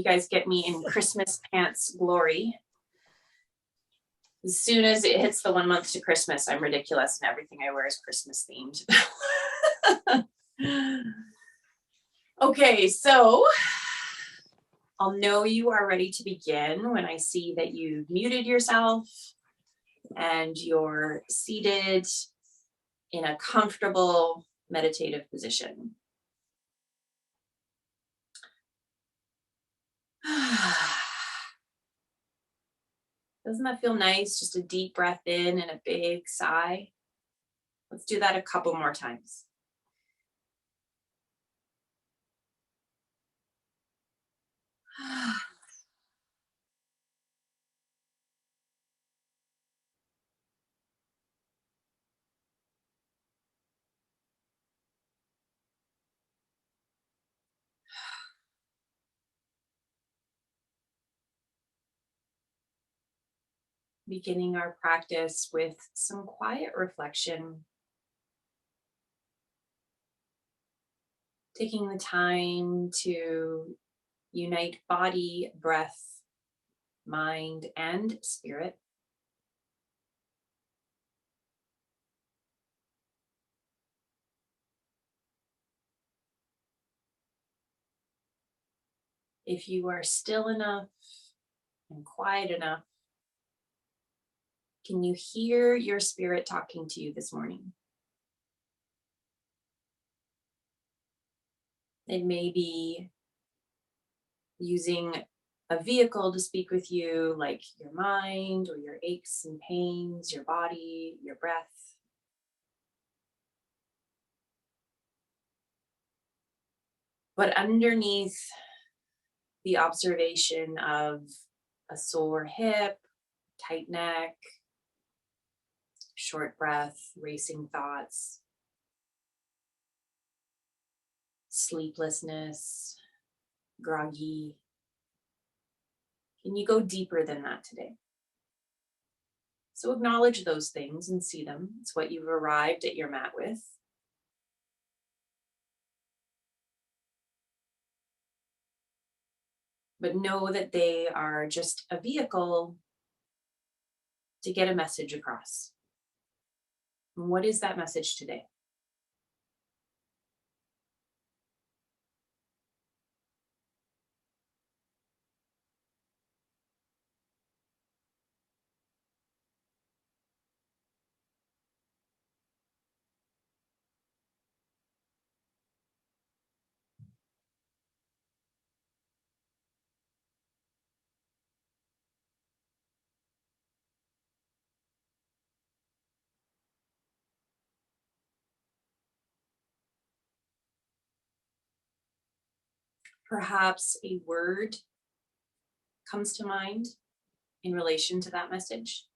You guys get me in Christmas pants glory. As soon as it hits the 1 month to Christmas, I'm ridiculous and everything I wear is Christmas themed. Okay, so I'll know you are ready to begin when I see that you've muted yourself and you're seated in a comfortable meditative position. Doesn't that feel nice? Just a deep breath in and a big sigh. Let's do that a couple more times. Beginning our practice with some quiet reflection. Taking the time to unite body, breath, mind, and spirit. If you are still enough and quiet enough, can you hear your spirit talking to you this morning? It may be using a vehicle to speak with you, like your mind or your aches and pains, your body, your breath. But underneath the observation of a sore hip, tight neck, short breath, racing thoughts, sleeplessness, groggy. Can you go deeper than that today? So acknowledge those things and see them. It's what you've arrived at your mat with. But know that they are just a vehicle to get a message across. And what is that message today? Perhaps a word comes to mind in relation to that message.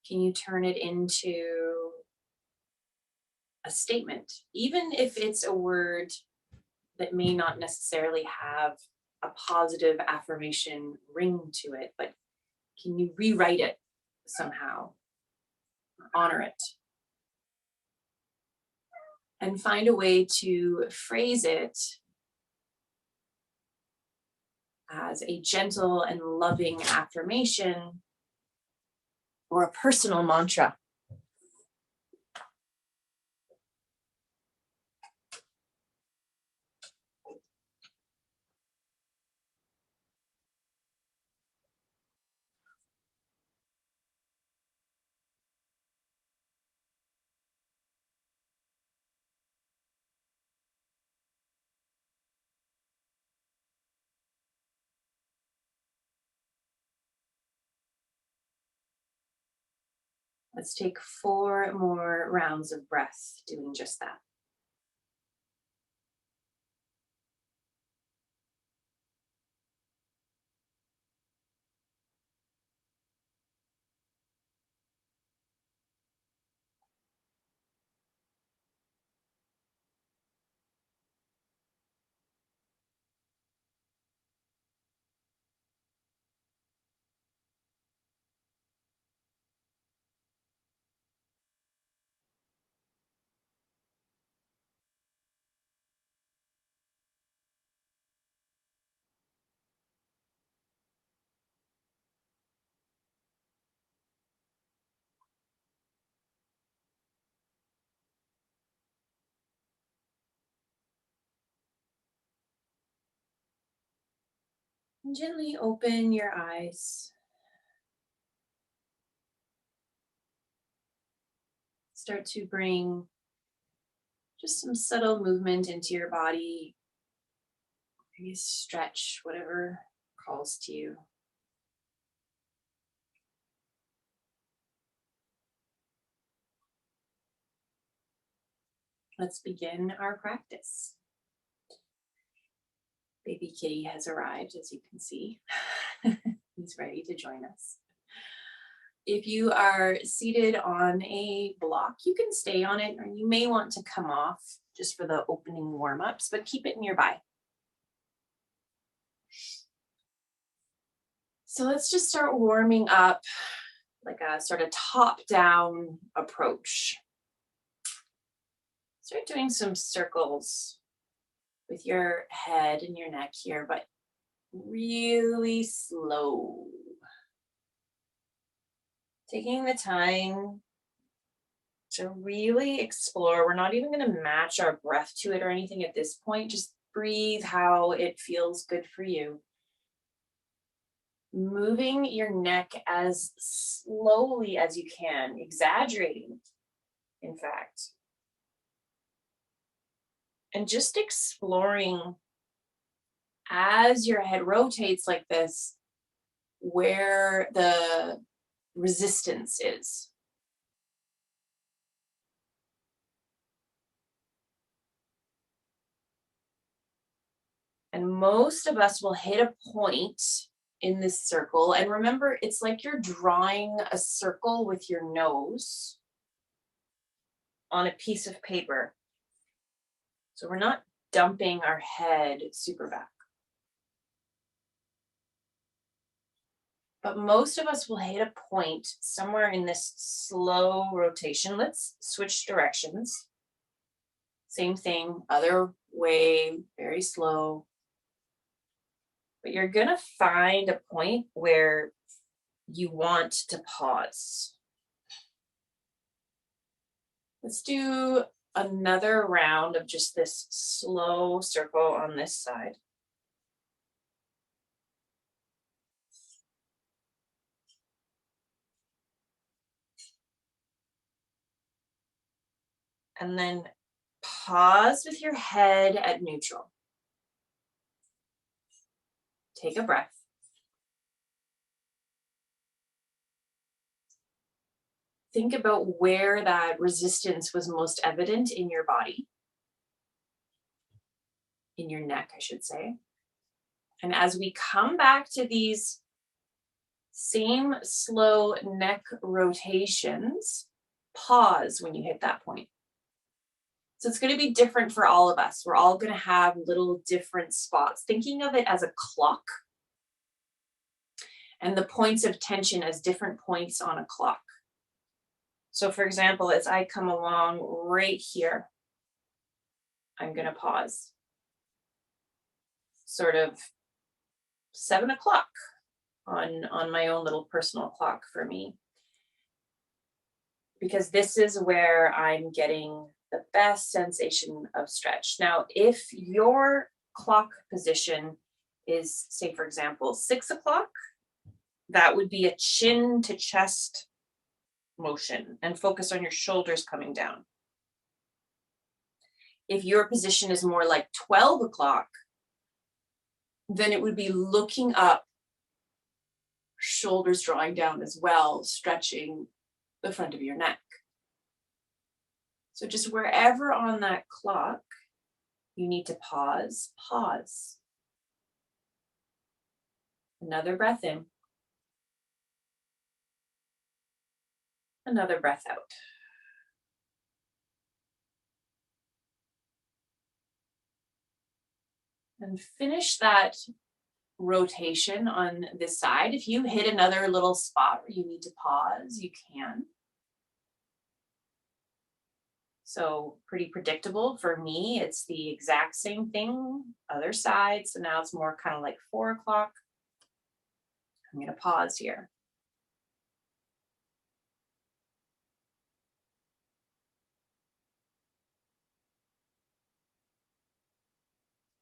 Can you turn it into a statement, even if it's a word that may not necessarily have a positive affirmation ring to it, but can you rewrite it somehow, honor it, and find a way to phrase it as a gentle and loving affirmation or a personal mantra? Let's take 4 more rounds of breath doing just that. And gently open your eyes. Start to bring just some subtle movement into your body. Maybe stretch, whatever calls to you. Let's begin our practice. Baby kitty has arrived, as you can see. He's ready to join us. If you are seated on a block, you can stay on it, or you may want to come off just for the opening warm-ups, but keep it nearby. So let's just start warming up like a sort of top-down approach. Start doing some circles with your head and your neck here, but really slow. Taking the time to really explore. We're not even going to match our breath to it or anything at this point. Just breathe how it feels good for you. Moving your neck as slowly as you can, exaggerating, in fact. And just exploring as your head rotates like this, where the resistance is. And most of us will hit a point in this circle. And remember, it's like you're drawing a circle with your nose on a piece of paper. So we're not dumping our head super back. But most of us will hit a point somewhere in this slow rotation. Let's switch directions. Same thing, other way, very slow. But you're going to find a point where you want to pause. Let's do another round of just this slow circle on this side. And then pause with your head at neutral. Take a breath. Think about where that resistance was most evident in your body. In your neck, I should say. And as we come back to these same slow neck rotations, pause when you hit that point. So it's going to be different for all of us. We're all going to have little different spots. Thinking of it as a clock and the points of tension as different points on a clock. So for example, as I come along right here, I'm going to pause. Sort of 7 o'clock on my own little personal clock for me. Because this is where I'm getting the best sensation of stretch. Now, if your clock position is, say, for example, 6 o'clock, that would be a chin to chest motion and focus on your shoulders coming down. If your position is more like 12 o'clock, then it would be looking up, shoulders drawing down as well, stretching the front of your neck. So just wherever on that clock you need to pause, pause. Another breath in. Another breath out. And finish that rotation on this side. If you hit another little spot where you need to pause, you can. So pretty predictable for me. It's the exact same thing, other side. So now it's more kind of like 4 o'clock. I'm going to pause here.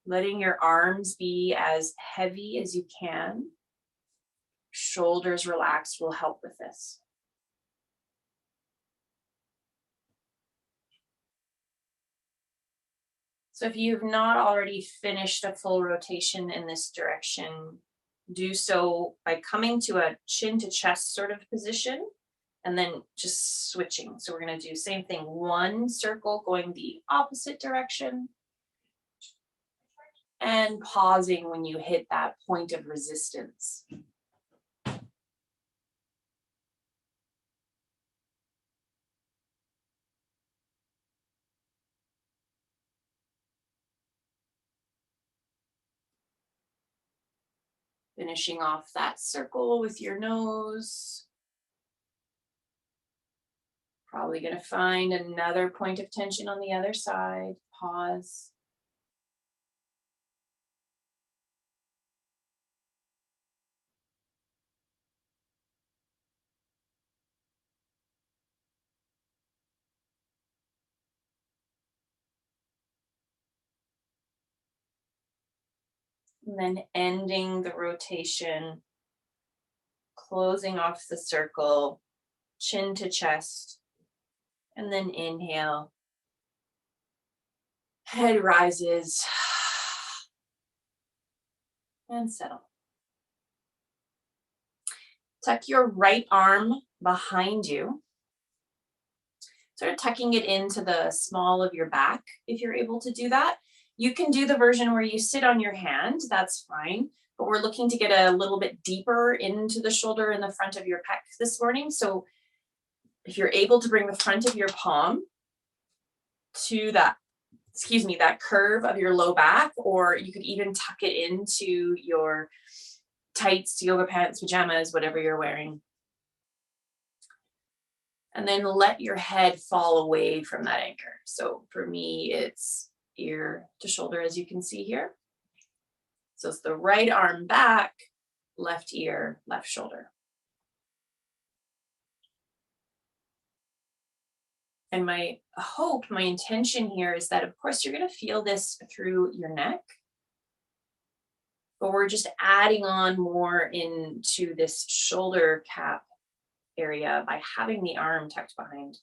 Letting your arms be as heavy as you can. Shoulders relaxed will help with this. So if you've not already finished a full rotation in this direction, do so by coming to a chin to chest sort of position and then just switching. So we're going to do same thing, one circle going the opposite direction and pausing when you hit that point of resistance. Finishing off that circle with your nose. Probably going to find another point of tension on the other side. Pause. And then ending the rotation, closing off the circle, chin to chest, and then inhale. Head rises and settle. Tuck your right arm behind you, sort of tucking it into the small of your back if you're able to do that. You can do the version where you sit on your hand, that's fine, but we're looking to get a little bit deeper into the shoulder and the front of your pec this morning. So if you're able to bring the front of your palm to that, that curve of your low back, or you could even tuck it into your tights, yoga pants, pajamas, whatever you're wearing. And then let your head fall away from that anchor. So for me, it's ear to shoulder, as you can see here. So it's the right arm back, left ear, left shoulder. And my hope, my intention here is that, of course, you're going to feel this through your neck, but we're just adding on more into this shoulder cap area by having the arm tucked behind.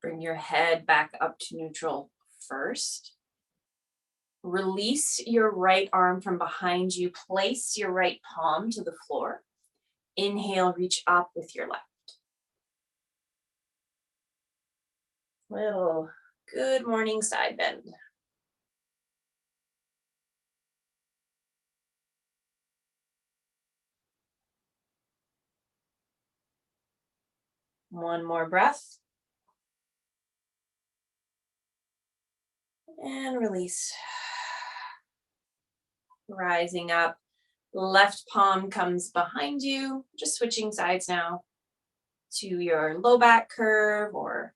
Bring your head back up to neutral first. Release your right arm from behind you. Place your right palm to the floor. Inhale, reach up with your left. Little good morning side bend. One more breath. And release. Rising up. Left palm comes behind you. Just switching sides now to your low back curve or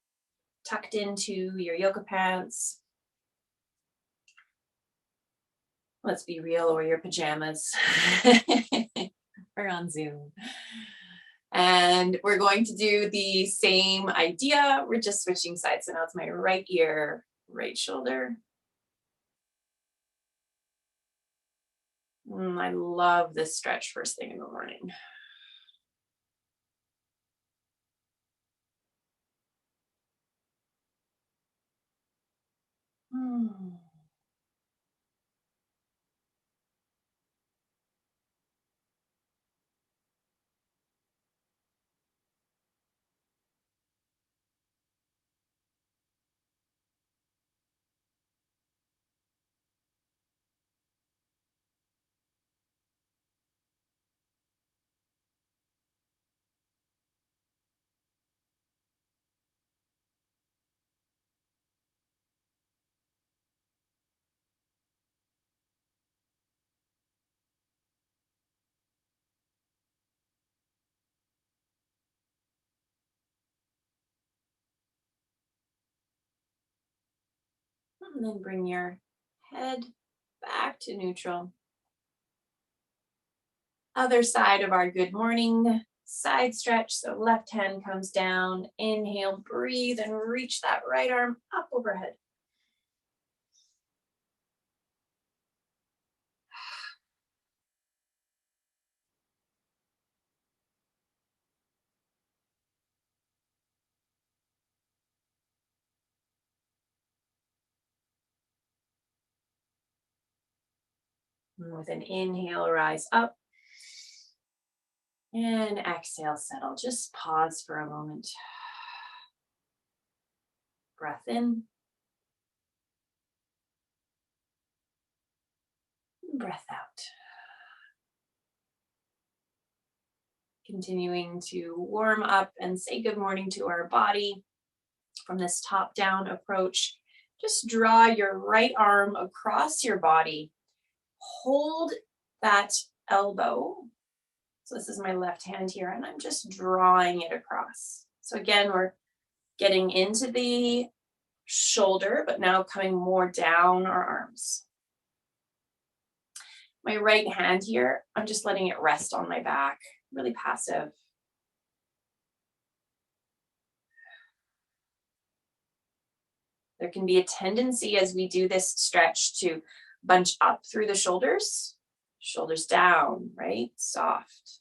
tucked into your yoga pants. Let's be real, or your pajamas. We're on Zoom. And we're going to do the same idea. We're just switching sides. So now it's my right ear, right shoulder. I love this stretch first thing in the morning. And then bring your head back to neutral. Other side of our good morning side stretch. So left hand comes down, inhale, breathe, and reach that right arm up overhead. And with an inhale, rise up. And exhale, settle. Just pause for a moment. Breath in. Breath out. Continuing to warm up and say good morning to our body from this top-down approach. Just draw your right arm across your body. Hold that elbow. So this is my left hand here, and I'm just drawing it across. So again, we're getting into the shoulder, but now coming more down our arms. My right hand here, I'm just letting it rest on my back, really passive. There can be a tendency as we do this stretch to bunch up through the shoulders, shoulders down, right? Soft.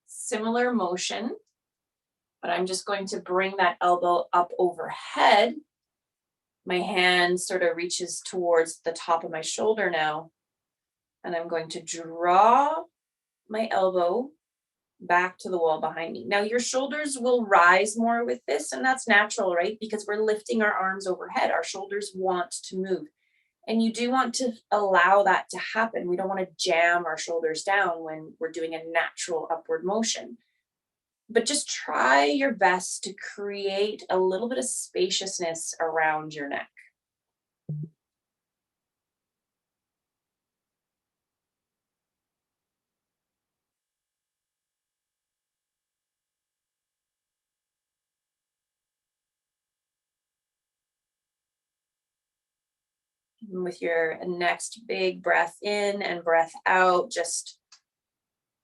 Similar motion, but I'm just going to bring that elbow up overhead. My hand sort of reaches towards the top of my shoulder now, and I'm going to draw my elbow back to the wall behind me. Now your shoulders will rise more with this, and that's natural, right? Because we're lifting our arms overhead. Our shoulders want to move. And you do want to allow that to happen. We don't want to jam our shoulders down when we're doing a natural upward motion. But just try your best to create a little bit of spaciousness around your neck. And with your next big breath in and breath out, just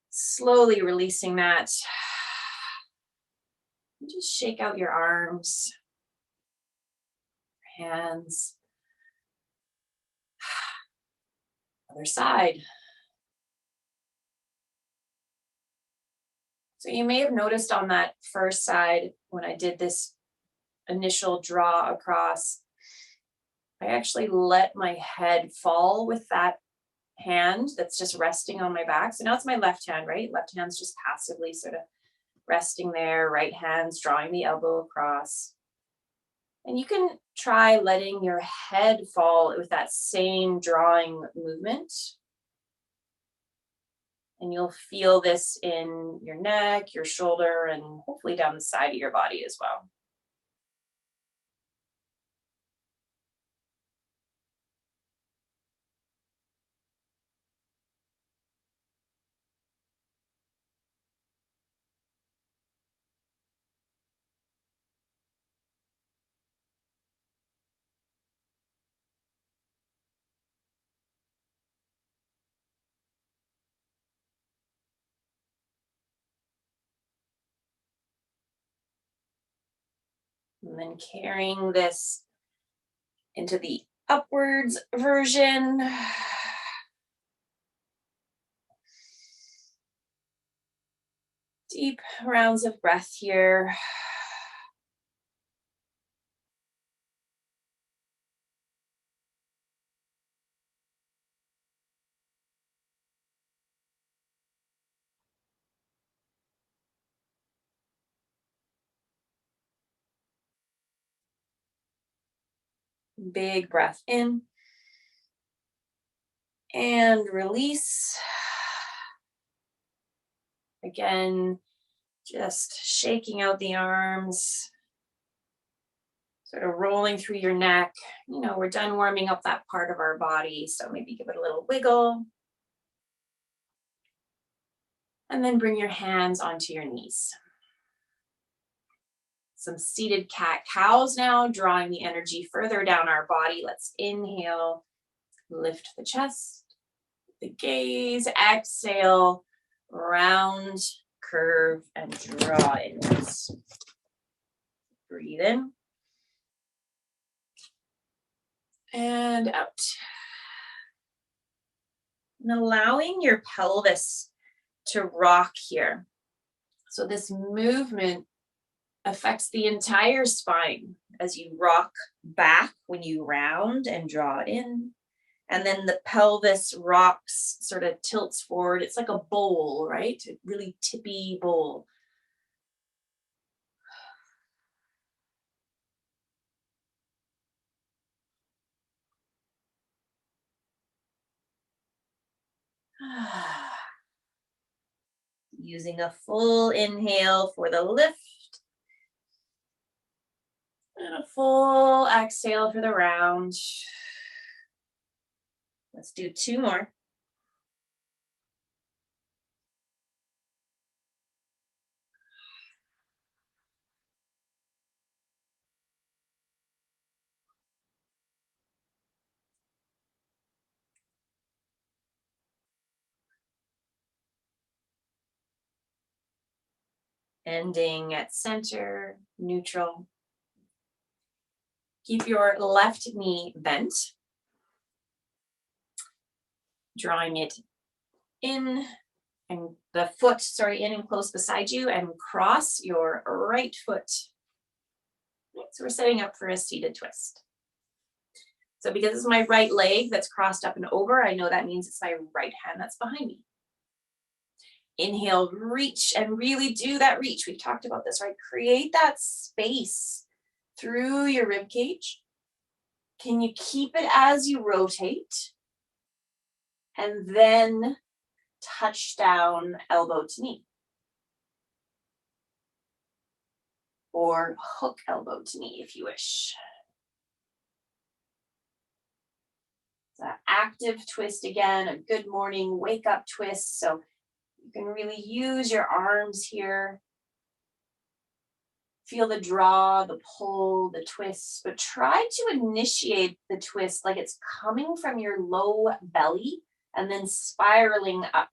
slowly releasing that. Just shake out your arms, hands. Other side. So you may have noticed on that first side, when I did this initial draw across, I actually let my head fall with that hand that's just resting on my back. So now it's my left hand, right? Left hand's just passively sort of resting there. Right hand's drawing the elbow across. And you can try letting your head fall with that same drawing movement. And you'll feel this in your neck, your shoulder, and hopefully down the side of your body as well. And then carrying this into the upwards version. Deep rounds of breath here. Big breath in. And release. Again, just shaking out the arms. Sort of rolling through your neck. You know, we're done warming up that part of our body, so maybe give it a little wiggle. And then bring your hands onto your knees. Some seated cat-cows now, drawing the energy further down our body. Let's inhale, lift the chest, the gaze, exhale, round, curve, and draw inwards. Breathe in. And out. And allowing your pelvis to rock here. So this movement affects the entire spine as you rock back when you round and draw in. And then the pelvis rocks, sort of tilts forward. It's like a bowl, right? A really tippy bowl. Using a full inhale for the lift. And a full exhale for the round. Let's do 2 more. Ending at center, neutral. Keep your left knee bent. Drawing it in and the foot, in and close beside you, and cross your right foot. So we're setting up for a seated twist. So because it's my right leg that's crossed up and over, I know that means it's my right hand that's behind me. Inhale, reach, and really do that reach. We've talked about this, right? Create that space through your rib cage. Can you keep it as you rotate? And then touch down, elbow to knee. Or hook elbow to knee if you wish. It's an active twist again, a good morning wake up twist. So you can really use your arms here. Feel the draw, the pull, the twist, but try to initiate the twist like it's coming from your low belly and then spiraling up.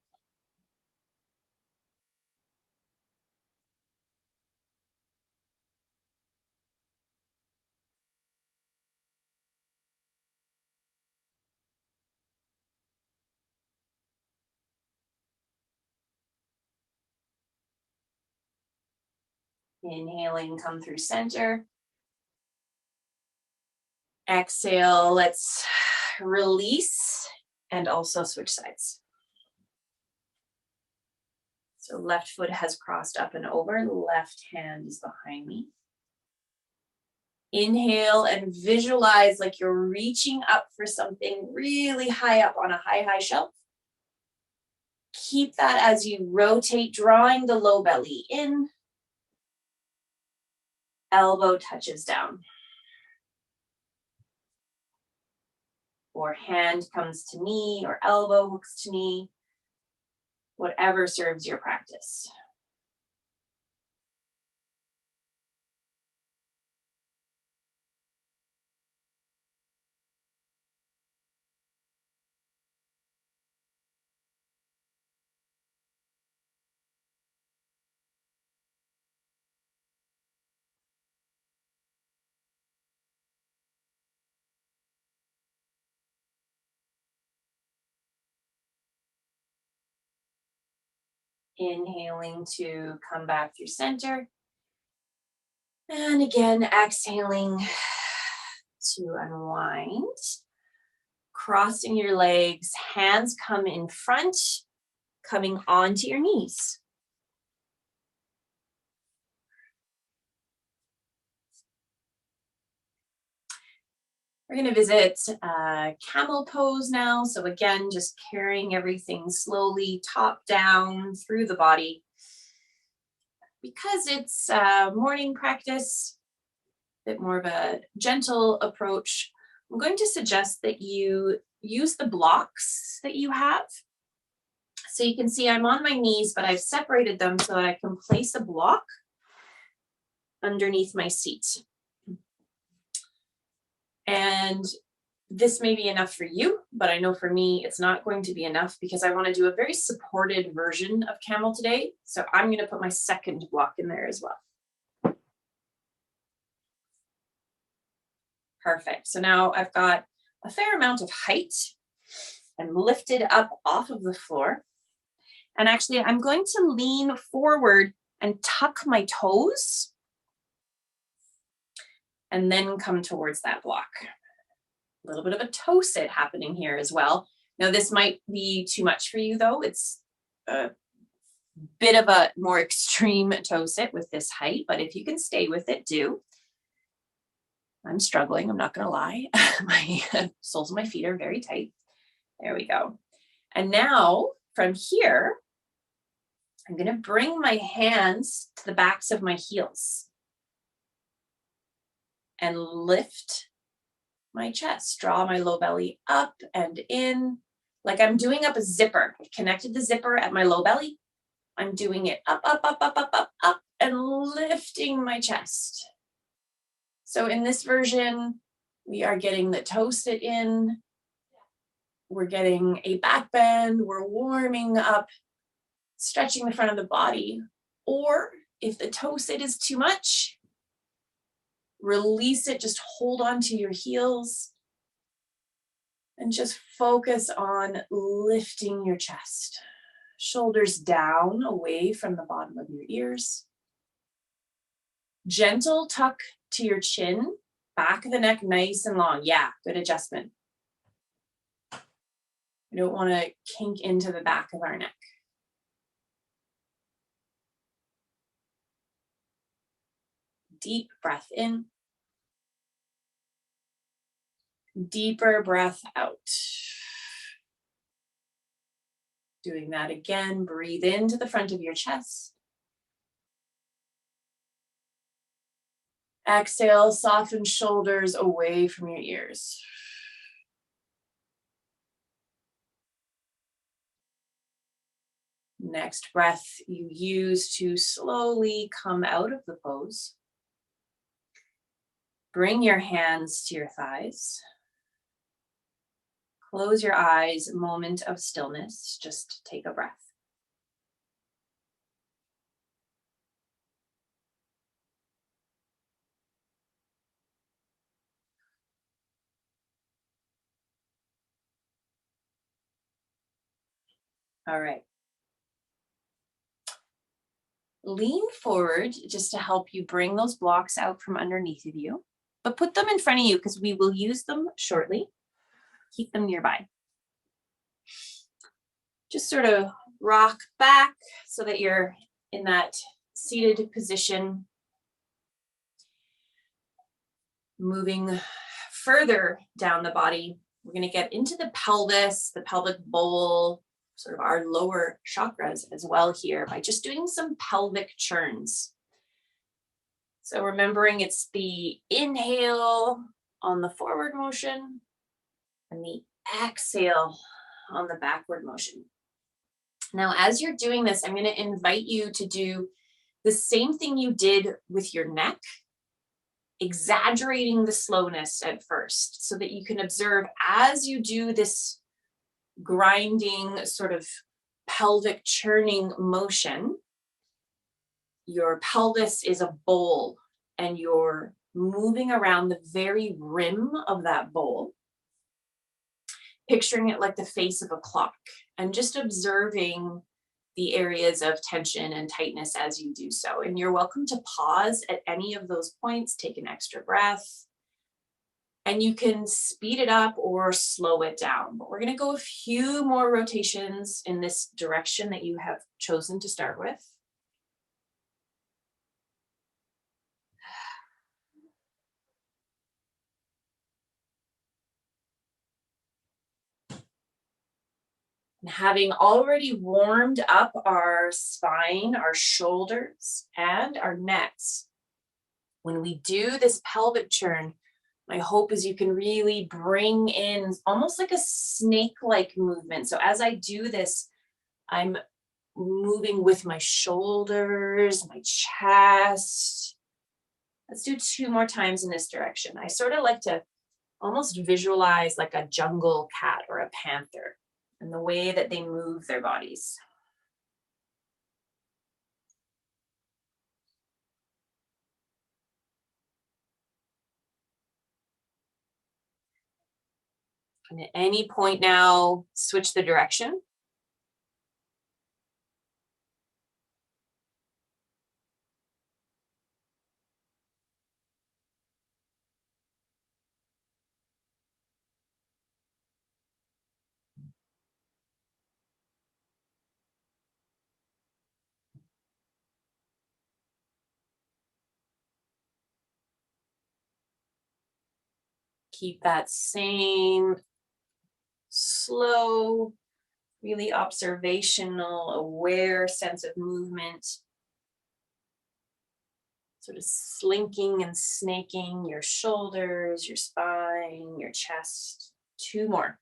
Inhaling, come through center. Exhale, let's release and also switch sides. So left foot has crossed up and over, left hand is behind me. Inhale and visualize like you're reaching up for something really high up on a high shelf. Keep that as you rotate, drawing the low belly in. Elbow touches down. Or hand comes to knee, or elbow hooks to knee. Whatever serves your practice. Inhaling to come back through center. And again, exhaling to unwind. Crossing your legs, hands come in front, coming onto your knees. We're going to visit camel pose now. So again, just carrying everything slowly top down through the body. Because it's morning practice, bit more of a gentle approach, I'm going to suggest that you use the blocks that you have. So you can see I'm on my knees, but I've separated them so that I can place a block underneath my seat. And this may be enough for you, but I know for me, it's not going to be enough because I want to do a very supported version of camel today. So I'm going to put my second block in there as well. Perfect. So now I've got a fair amount of height. I'm lifted up off of the floor. And actually, I'm going to lean forward and tuck my toes and then come towards that block. A little bit of a toe sit happening here as well. Now, this might be too much for you, though. It's a bit of a more extreme toe sit with this height, but if you can stay with it, do. I'm struggling, I'm not going to lie. My soles of my feet are very tight. There we go. And now from here, I'm going to bring my hands to the backs of my heels and lift my chest. Draw my low belly up and in, like I'm doing up a zipper. I've connected the zipper at my low belly. I'm doing it up, up, up, up, up, up, up, and lifting my chest. So in this version, we are getting the toe sit in. We're getting a back bend. We're warming up, stretching the front of the body. Or if the toe sit is too much, release it, just hold on to your heels and just focus on lifting your chest. Shoulders down, away from the bottom of your ears. Gentle tuck to your chin, back of the neck nice and long. Yeah, good adjustment. We don't want to kink into the back of our neck. Deep breath in. Deeper breath out. Doing that again. Breathe into the front of your chest. Exhale, soften shoulders away from your ears. Next breath you use to slowly come out of the pose. Bring your hands to your thighs. Close your eyes, moment of stillness. Just take a breath. All right. Lean forward just to help you bring those blocks out from underneath of you, but put them in front of you because we will use them shortly. Keep them nearby. Just sort of rock back so that you're in that seated position. Moving further down the body, we're going to get into the pelvis, the pelvic bowl, sort of our lower chakras as well here by just doing some pelvic churns. So remembering it's the inhale on the forward motion and the exhale on the backward motion. Now, as you're doing this, I'm going to invite you to do the same thing you did with your neck, exaggerating the slowness at first so that you can observe as you do this grinding sort of pelvic churning motion, your pelvis is a bowl and you're moving around the very rim of that bowl, picturing it like the face of a clock and just observing the areas of tension and tightness as you do so. And you're welcome to pause at any of those points, take an extra breath, and you can speed it up or slow it down. But we're going to go a few more rotations in this direction that you have chosen to start with. And having already warmed up our spine, our shoulders, and our necks, When we do this pelvic churn, my hope is you can really bring in almost like a snake-like movement. So as I do this, I'm moving with my shoulders, my chest. Let's do 2 more times in this direction. I sort of like to almost visualize like a jungle cat or a panther and the way that they move their bodies. And at any point now, switch the direction. Keep that same slow, really observational, aware sense of movement. Sort of slinking and snaking your shoulders, your spine, your chest. 2 more.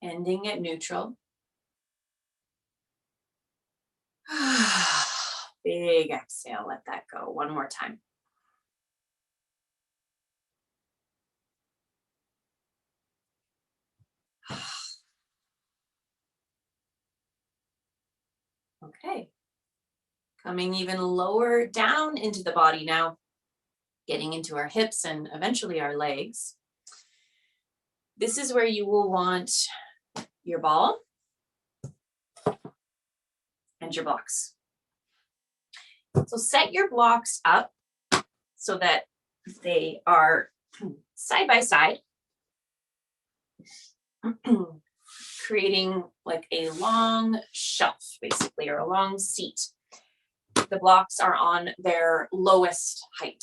Ending at neutral. Big exhale, let that go. 1 more time. Okay. Coming even lower down into the body now, getting into our hips and eventually our legs. This is where you will want your ball and your blocks. So set your blocks up so that they are side by side, creating like a long shelf, basically, or a long seat. The blocks are on their lowest height.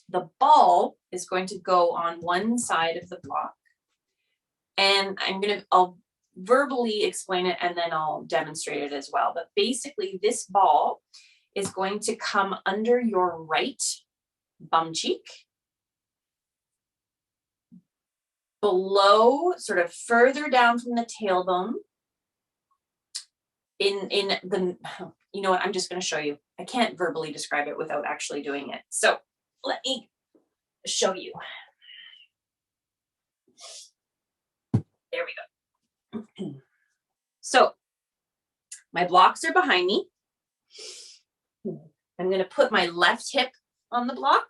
The ball is going to go on one side of the block, and I'll verbally explain it and then I'll demonstrate it as well. But basically, this ball is going to come under your right bum cheek, below, sort of further down from the tailbone. In the, you know what, I'm just going to show you. I can't verbally describe it without actually doing it. So let me show you. There we go. So my blocks are behind me. I'm going to put my left hip on the block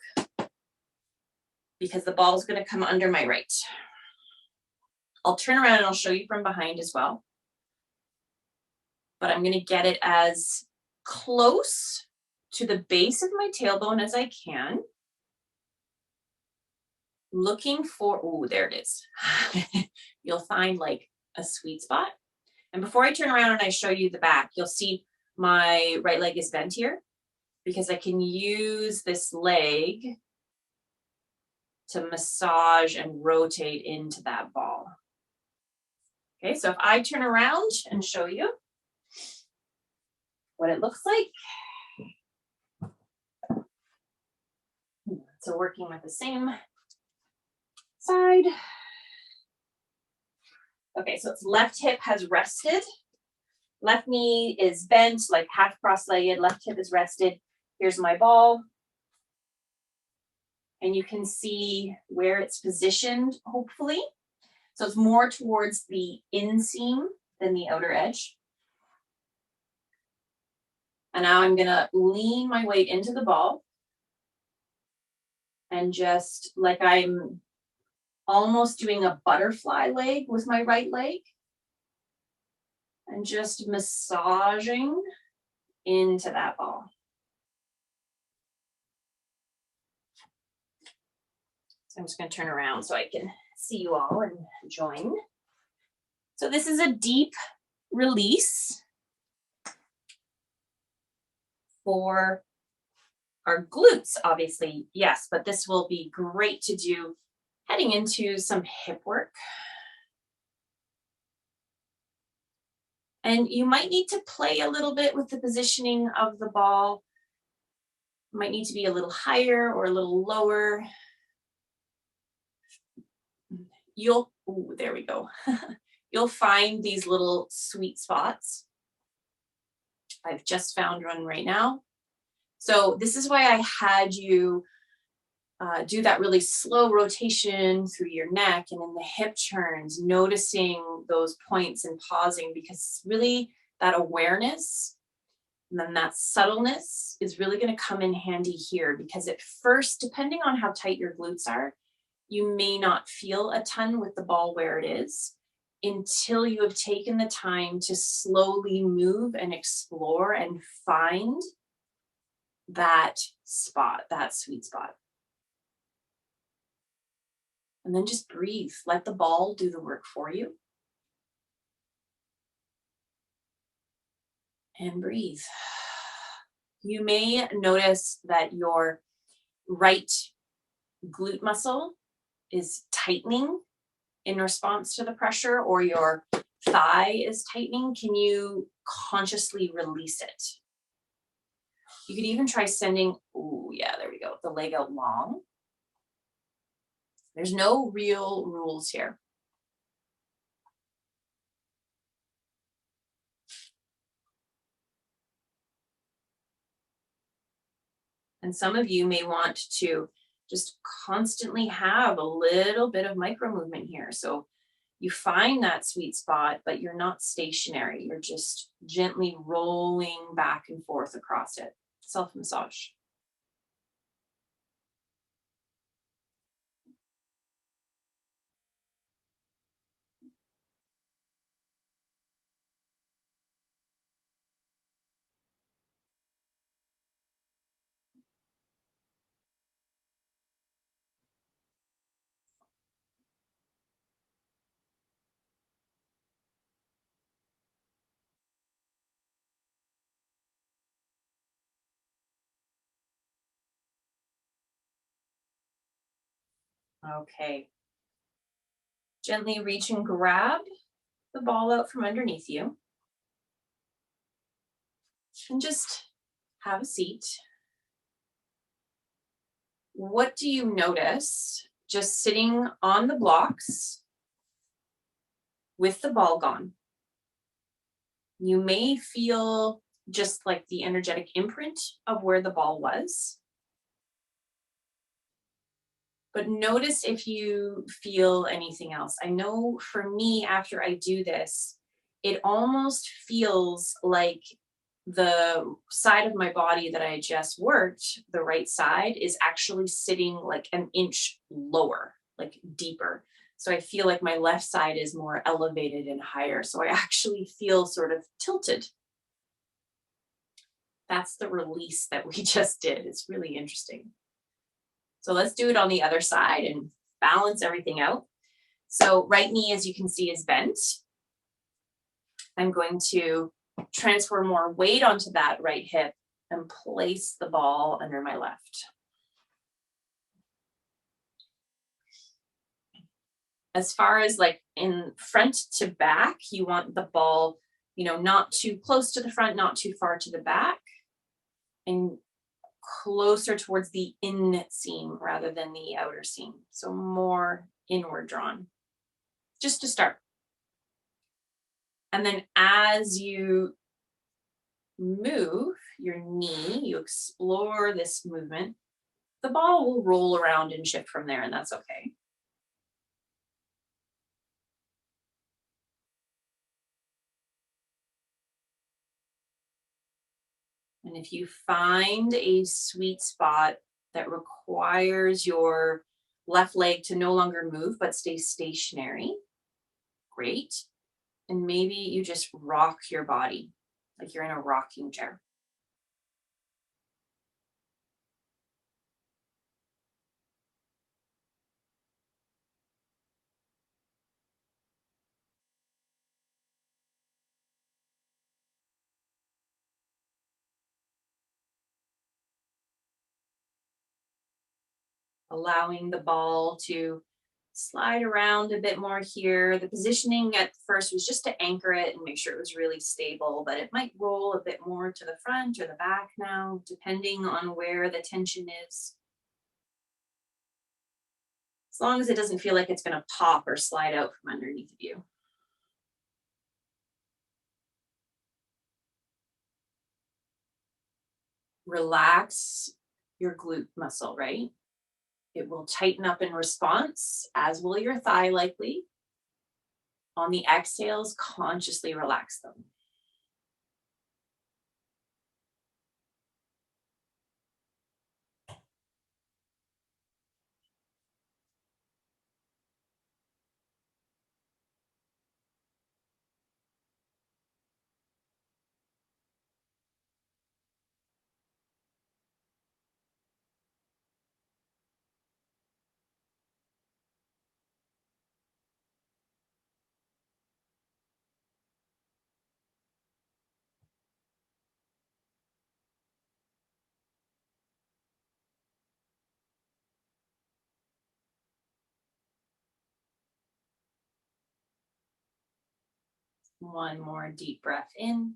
because the ball is going to come under my right. I'll turn around and I'll show you from behind as well. But I'm going to get it as close to the base of my tailbone as I can. Looking for, oh, there it is. You'll find like a sweet spot. And before I turn around and I show you the back, you'll see my right leg is bent here because I can use this leg to massage and rotate into that ball. Okay, so if I turn around and show you what it looks like. So working with the same side. Okay, so its left hip has rested. Left knee is bent, like half cross-legged. Left hip is rested. Here's my ball. And you can see where it's positioned, hopefully. So it's more towards the inseam than the outer edge. And now I'm gonna lean my weight into the ball. And just like I'm almost doing a butterfly leg with my right leg. And just massaging into that ball. So I'm just going to turn around so I can see you all and join. So this is a deep release for our glutes, obviously, yes, but this will be great to do heading into some hip work. And you might need to play a little bit with the positioning of the ball. Might need to be a little higher or a little lower. There we go. You'll find these little sweet spots. I've just found one right now. So this is why I had you do that really slow rotation through your neck and in the hip turns, noticing those points and pausing, because really that awareness and then that subtleness is really going to come in handy here, because at first, depending on how tight your glutes are, you may not feel a ton with the ball where it is until you have taken the time to slowly move and explore and find that spot, that sweet spot. And then just breathe. Let the ball do the work for you. And breathe. You may notice that your right glute muscle is tightening in response to the pressure, or your thigh is tightening. Can you consciously release it? You could even try sending, there we go, the leg out long. There's no real rules here. And some of you may want to just constantly have a little bit of micro movement here. So you find that sweet spot, but you're not stationary. You're just gently rolling back and forth across it. Self-massage. Okay. Gently reach and grab the ball out from underneath you. And just have a seat. What do you notice just sitting on the blocks with the ball gone? You may feel just like the energetic imprint of where the ball was. But notice if you feel anything else. I know for me, after I do this, it almost feels like the side of my body that I just worked, the right side, is actually sitting like an inch lower, like deeper. So I feel like my left side is more elevated and higher. So I actually feel sort of tilted. That's the release that we just did. It's really interesting. So let's do it on the other side and balance everything out. So right knee, as you can see, is bent. I'm going to transfer more weight onto that right hip and place the ball under my left. As far as like in front to back, you want the ball, not too close to the front, not too far to the back, and closer towards the inseam rather than the outer seam. So more inward drawn, just to start. And then as you move your knee, you explore this movement, the ball will roll around and shift from there, and that's okay. And if you find a sweet spot that requires your left leg to no longer move but stay stationary, great. And maybe you just rock your body like you're in a rocking chair. allowing the ball to slide around a bit more here. The positioning at first was just to anchor it and make sure it was really stable, but it might roll a bit more to the front or the back now, depending on where the tension is. As long as it doesn't feel like it's going to pop or slide out from underneath of you. Relax your glute muscle, right? It will tighten up in response, as will your thigh likely. On the exhales, consciously relax them. One more deep breath in.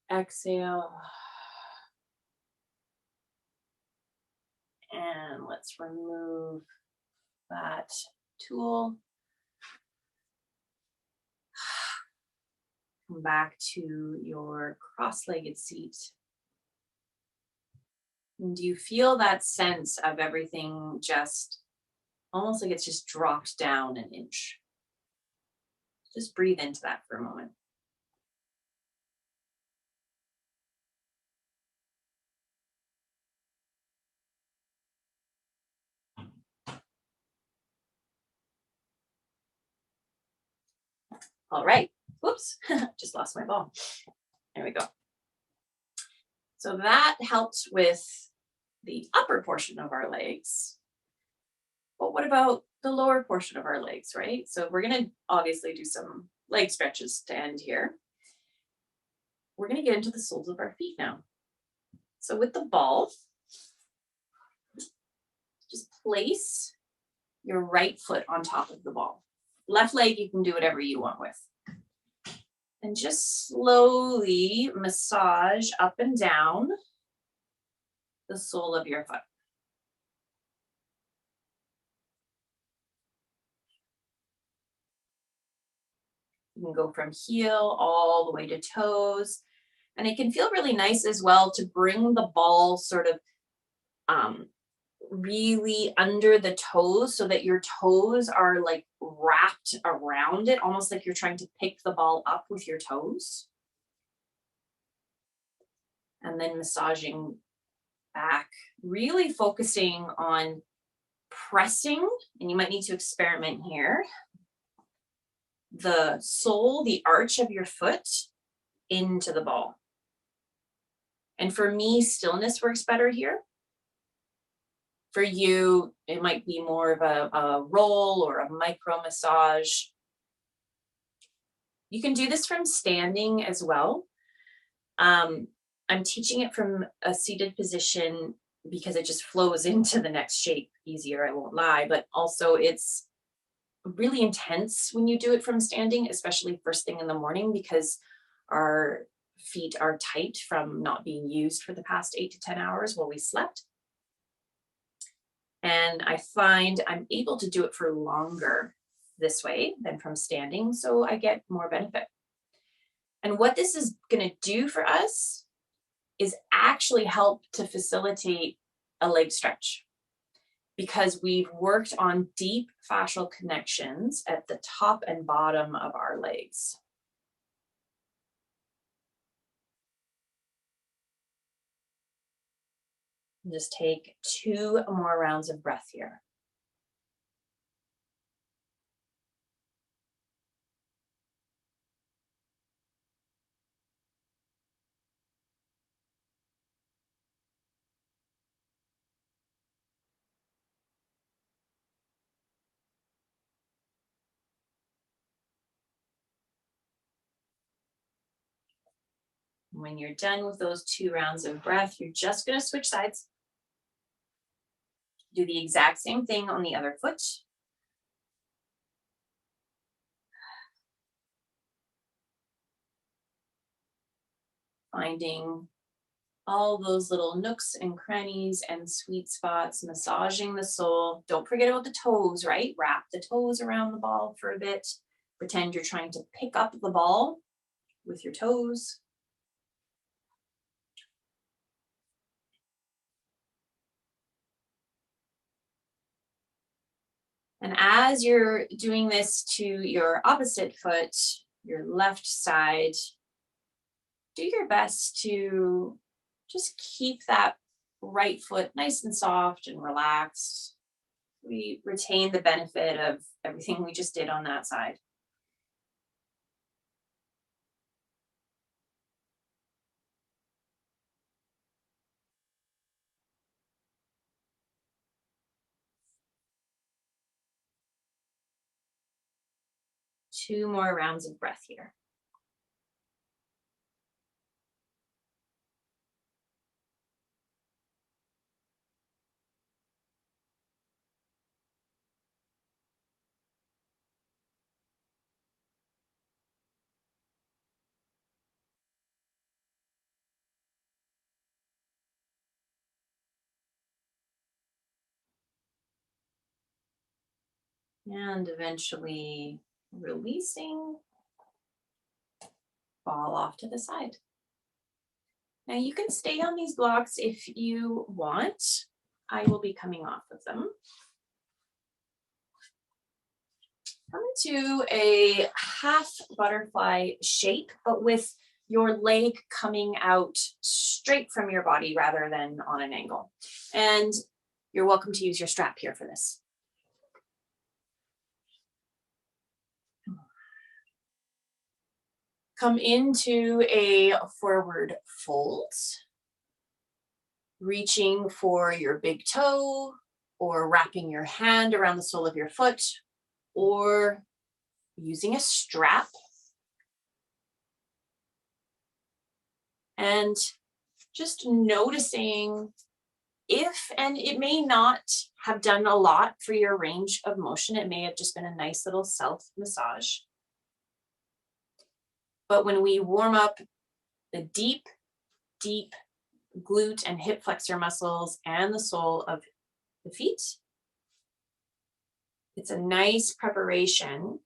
Exhale. And let's remove that tool. Come back to your cross-legged seat. And do you feel that sense of everything just almost like it's just dropped down an inch? Just breathe into that for a moment. All right. Whoops, just lost my ball. There we go. So that helped with the upper portion of our legs. But what about the lower portion of our legs, right? So we're going to obviously do some leg stretches to end here. We're going to get into the soles of our feet now. So with the ball, just place your right foot on top of the ball. Left leg, you can do whatever you want with. And just slowly massage up and down the sole of your foot. You can go from heel all the way to toes. And it can feel really nice as well to bring the ball sort of really under the toes so that your toes are like wrapped around it, almost like you're trying to pick the ball up with your toes. And then massaging back, really focusing on pressing, and you might need to experiment here, the sole, the arch of your foot into the ball. And for me, stillness works better here. For you, it might be more of a roll or a micro massage. You can do this from standing as well. I'm teaching it from a seated position because it just flows into the next shape easier, I won't lie, but also it's really intense when you do it from standing, especially first thing in the morning, because our feet are tight from not being used for the past 8 to 10 hours while we slept. And I find I'm able to do it for longer this way than from standing, so I get more benefit. And what this is going to do for us is actually help to facilitate a leg stretch, because we've worked on deep fascial connections at the top and bottom of our legs. Just take 2 more rounds of breath here. When you're done with those 2 rounds of breath, you're just going to switch sides. Do the exact same thing on the other foot. Finding all those little nooks and crannies and sweet spots, massaging the sole. Don't forget about the toes, right? Wrap the toes around the ball for a bit. Pretend you're trying to pick up the ball with your toes. And as you're doing this to your opposite foot, your left side, do your best to just keep that right foot nice and soft and relaxed. We retain the benefit of everything we just did on that side. Two more rounds of breath here. And eventually releasing, fall off to the side. Now you can stay on these blocks if you want. I will be coming off of them. Come into a half butterfly shape, but with your leg coming out straight from your body rather than on an angle. And you're welcome to use your strap here for this. Come into a forward fold, reaching for your big toe or wrapping your hand around the sole of your foot or using a strap. And just noticing if, and it may not have done a lot for your range of motion, it may have just been a nice little self massage. But when we warm up the deep glute and hip flexor muscles and the sole of the feet, it's a nice preparation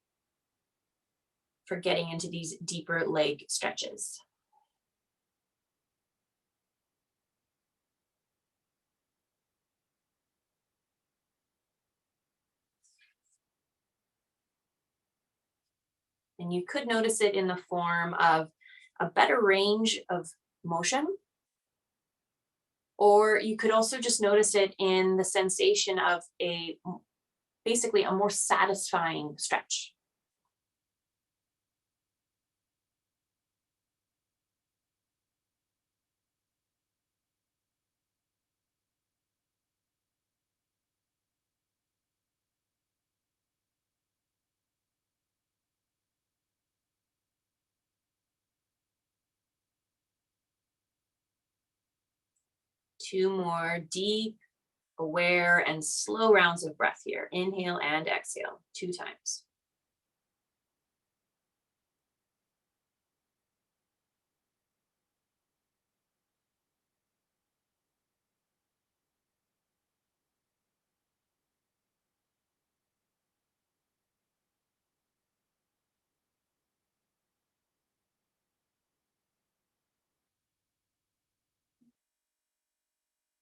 for getting into these deeper leg stretches. And you could notice it in the form of a better range of motion, or you could also just notice it in the sensation of basically a more satisfying stretch. Two more deep, aware, and slow rounds of breath here. Inhale and exhale 2 times.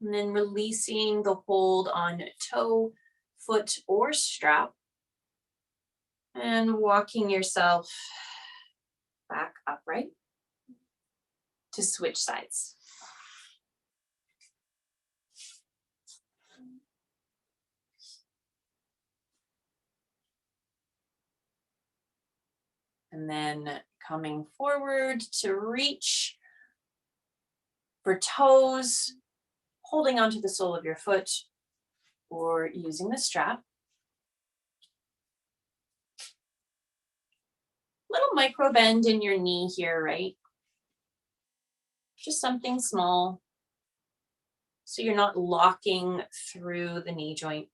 And then releasing the hold on toe, foot, or strap. And walking yourself back upright to switch sides. And then coming forward to reach for toes, holding onto the sole of your foot or using the strap. Little micro bend in your knee here, right? Just something small. So you're not locking through the knee joint.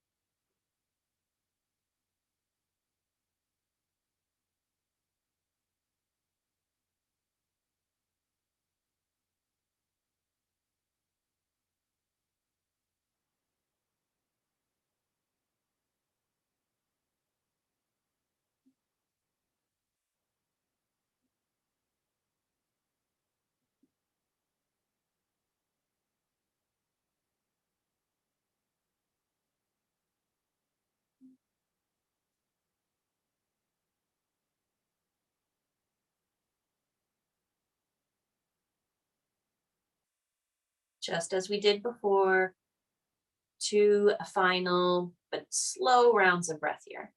Just as we did before, 2 final but slow rounds of breath here.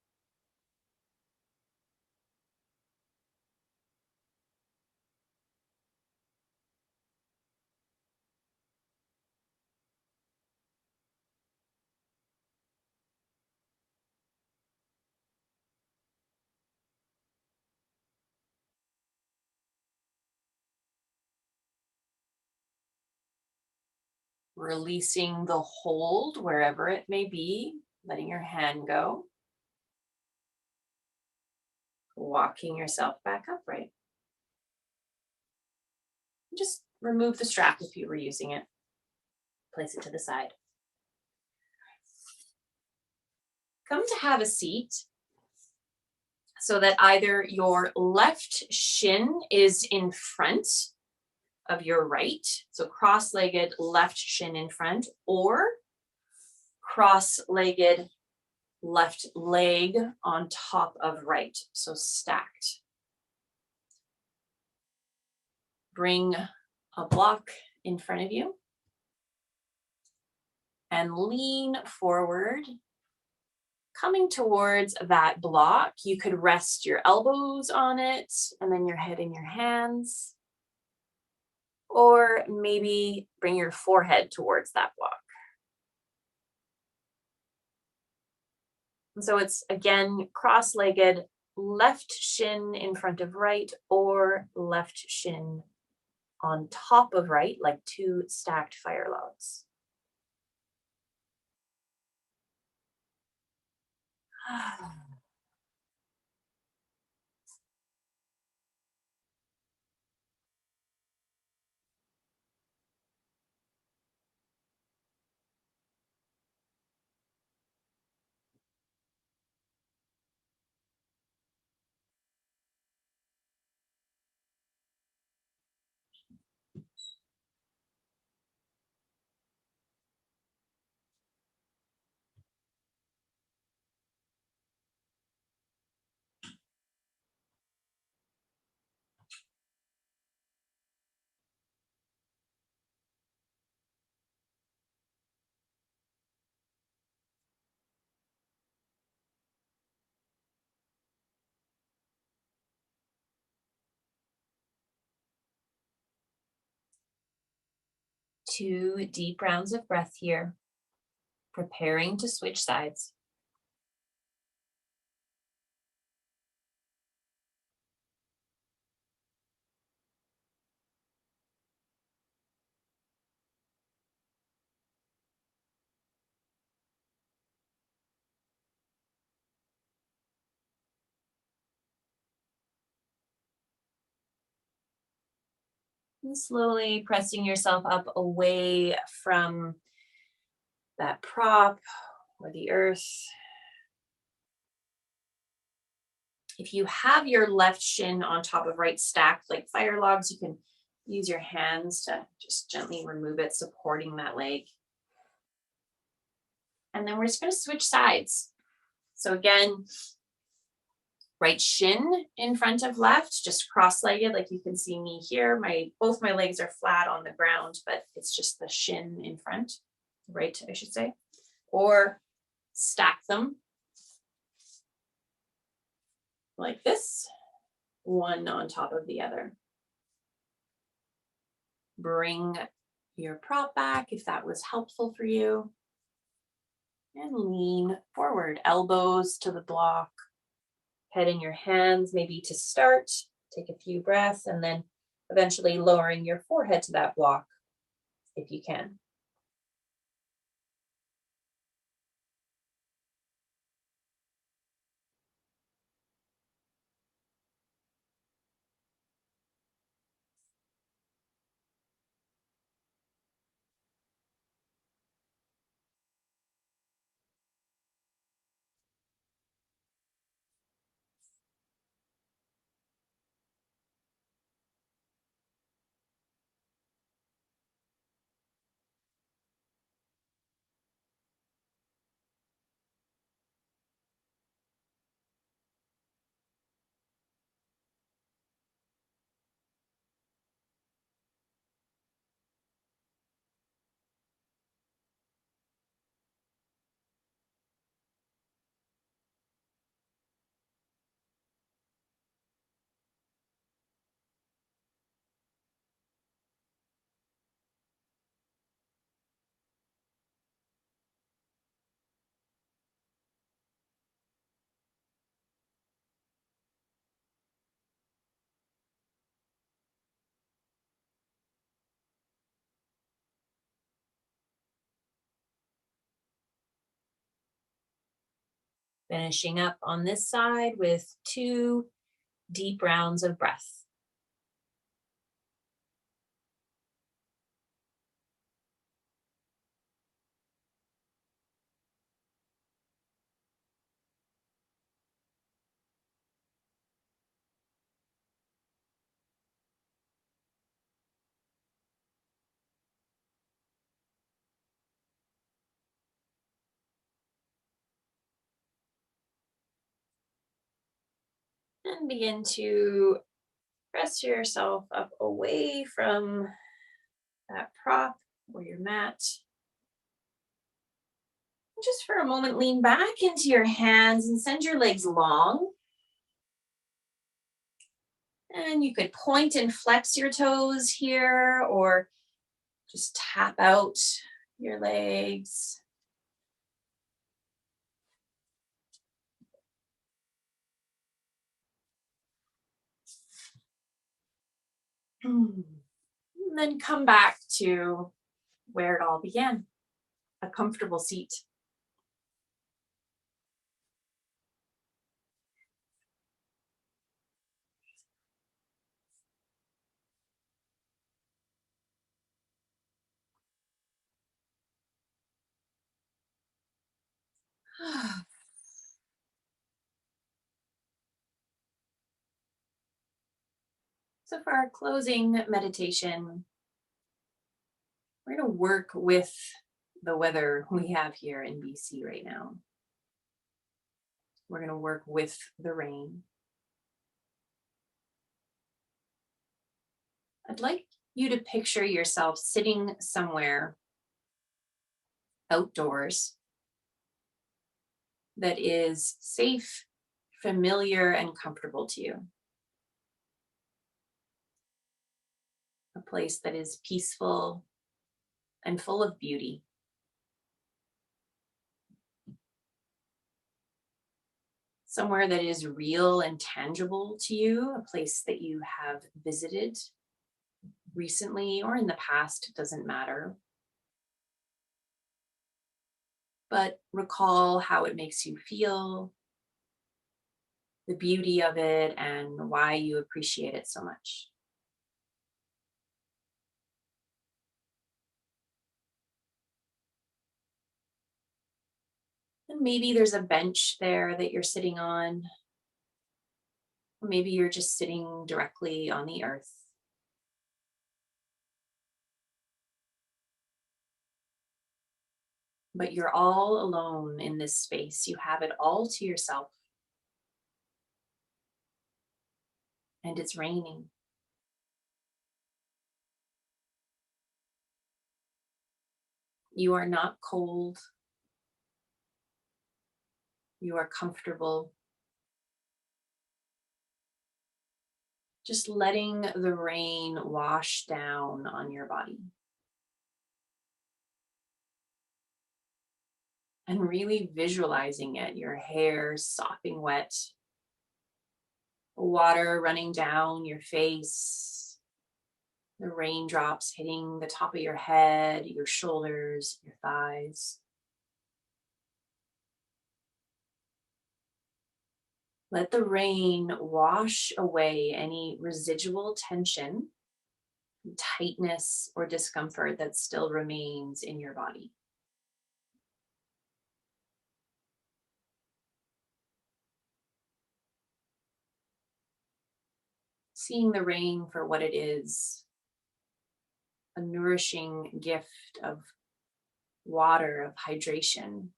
Releasing the hold wherever it may be, letting your hand go. Walking yourself back upright. Just remove the strap if you were using it. Place it to the side. Come to have a seat so that either your left shin is in front of your right, so cross-legged left shin in front, or cross-legged left leg on top of right, so stacked. Bring a block in front of you and lean forward. Coming towards that block, you could rest your elbows on it and then your head in your hands. Or maybe bring your forehead towards that block. And so it's again, cross-legged, left shin in front of right or left shin on top of right, like 2 stacked fire logs. Two deep rounds of breath here, preparing to switch sides. And slowly pressing yourself up away from that prop or the earth. If you have your left shin on top of right stacked like fire logs, you can use your hands to just gently remove it, supporting that leg. And then we're just going to switch sides. So again, right shin in front of left, just cross-legged, like you can see me here. Both my legs are flat on the ground, but it's just the shin in front, right, I should say. Or stack them like this, one on top of the other. Bring your prop back if that was helpful for you. And lean forward, elbows to the block, head in your hands, maybe to start. Take a few breaths and then eventually lowering your forehead to that block if you can. Finishing up on this side with 2 deep rounds of breath. And begin to press yourself up away from that prop or your mat. Just for a moment, lean back into your hands and send your legs long. And you could point and flex your toes here or just tap out your legs. And then come back to where it all began, a comfortable seat. So for our closing meditation, we're going to work with the weather we have here in BC right now. We're going to work with the rain. I'd like you to picture yourself sitting somewhere outdoors that is safe, familiar, and comfortable to you. A place that is peaceful and full of beauty. Somewhere that is real and tangible to you, a place that you have visited recently or in the past, it doesn't matter. But recall how it makes you feel, the beauty of it, and why you appreciate it so much. And maybe there's a bench there that you're sitting on. Or maybe you're just sitting directly on the earth. But you're all alone in this space. You have it all to yourself. And it's raining. You are not cold. You are comfortable. Just letting the rain wash down on your body. And really visualizing it, your hair sopping wet, water running down your face, The raindrops hitting the top of your head, your shoulders, your thighs. Let the rain wash away any residual tension, tightness, or discomfort that still remains in your body. Seeing the rain for what it is, a nourishing gift of water, of hydration.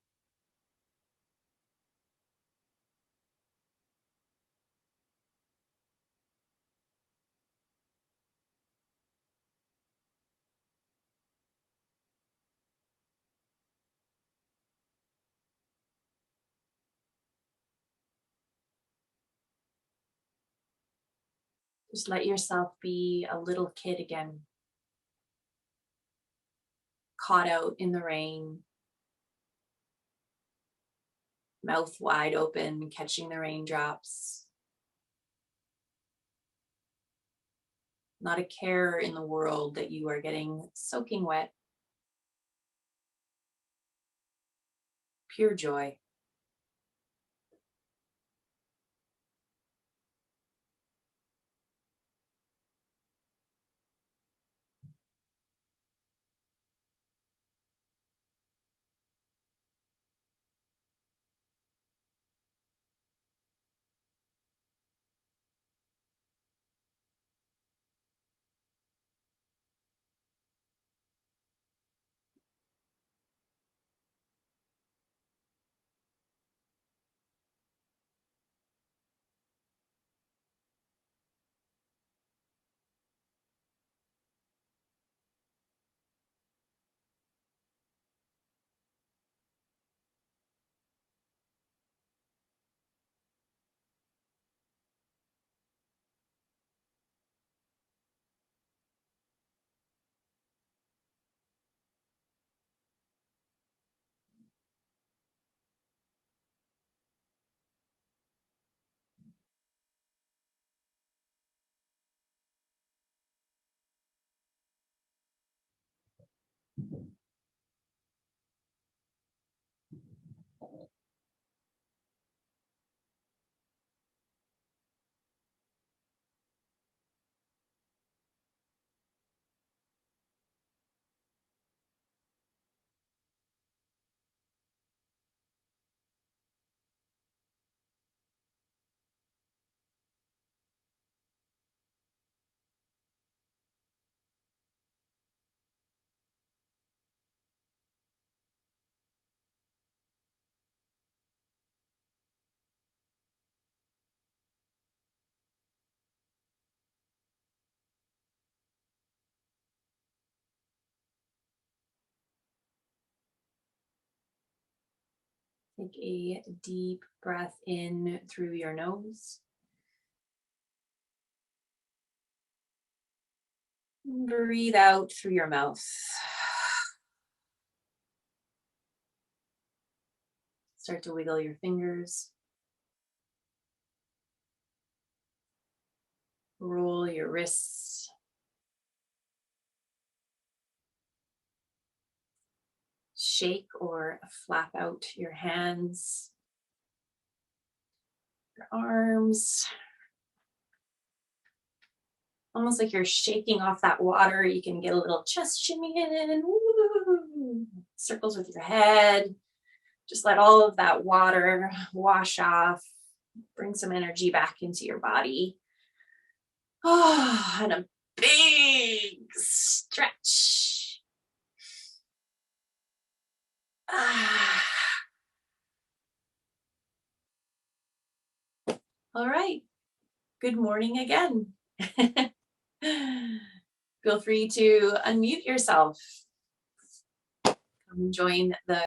Just let yourself be a little kid again, caught out in the rain, mouth wide open, catching the raindrops. Not a care in the world that you are getting soaking wet. Pure joy. Take a deep breath in through your nose. Breathe out through your mouth. Start to wiggle your fingers. Roll your wrists. Shake or flap out your hands, your arms. Almost like you're shaking off that water. You can get a little chest shimmy in. Woo! Circles with your head. Just let all of that water wash off. Bring some energy back into your body. Oh, and a big stretch. Ah. All right. Good morning again. Feel free to unmute yourself. Come join the